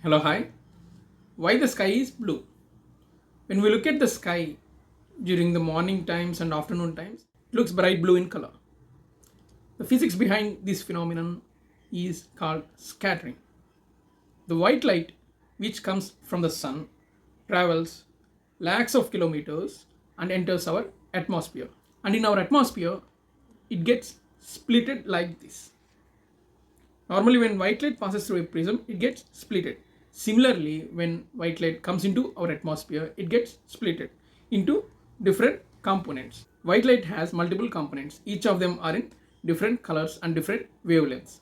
Hello, hi. Why the sky is blue? When we look at the sky during the morning times and afternoon times, it looks bright blue in color. The physics behind this phenomenon is called scattering. The white light, which comes from the sun, travels lakhs of kilometers and enters our atmosphere. And in our atmosphere, it gets splitted like this. Normally, when white light passes through a prism, it gets splitted. Similarly, when white light comes into our atmosphere, it gets splitted into different components. White light has multiple components. Each of them are in different colors and different wavelengths.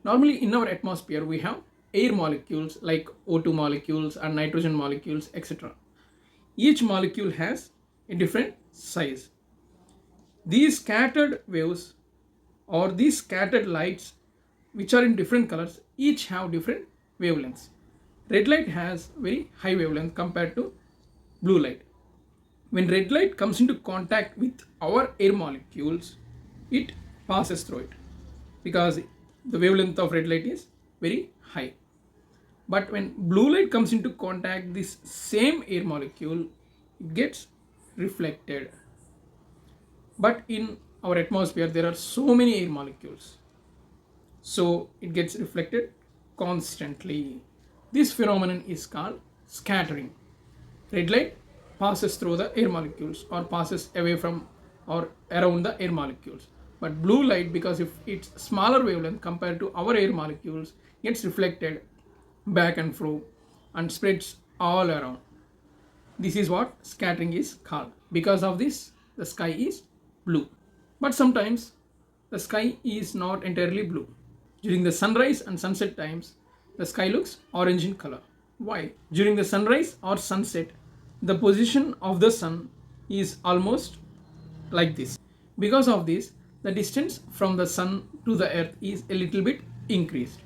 Normally, in our atmosphere, we have air molecules like O2 molecules and nitrogen molecules, etc. Each molecule has a different size. These scattered waves or these scattered lights which are in different colors each have different wavelengths. Red light has very high wavelength compared to blue light. When red light comes into contact with our air molecules, it passes through it because the wavelength of red light is very high. But when blue light comes into contact this same air molecule, it gets reflected. But in our atmosphere there are so many air molecules, so it gets reflected constantly. This phenomenon is called scattering. Red light passes through the air molecules or passes away from or around the air molecules, but blue light, because if it's smaller wavelength compared to our air molecules, gets reflected back and forth and spreads all around. This is what scattering is called. Because of this, the sky is blue. But sometimes the sky is not entirely blue. During the sunrise and sunset times, the sky looks orange in color. Why? During the sunrise or sunset, the position of the sun is almost like this. Because of this, the distance from the sun to the earth is a little bit increased.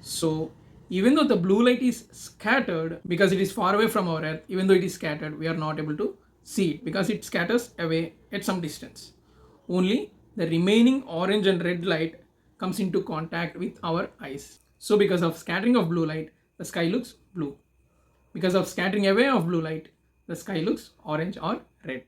So, even though the blue light is scattered, because it is far away from our earth, even though it is scattered, we are not able to see it because it scatters away at some distance. Only the remaining orange and red light comes into contact with our eyes. So because of scattering of blue light, the sky looks blue. Because of scattering away of blue light, the sky looks orange or red.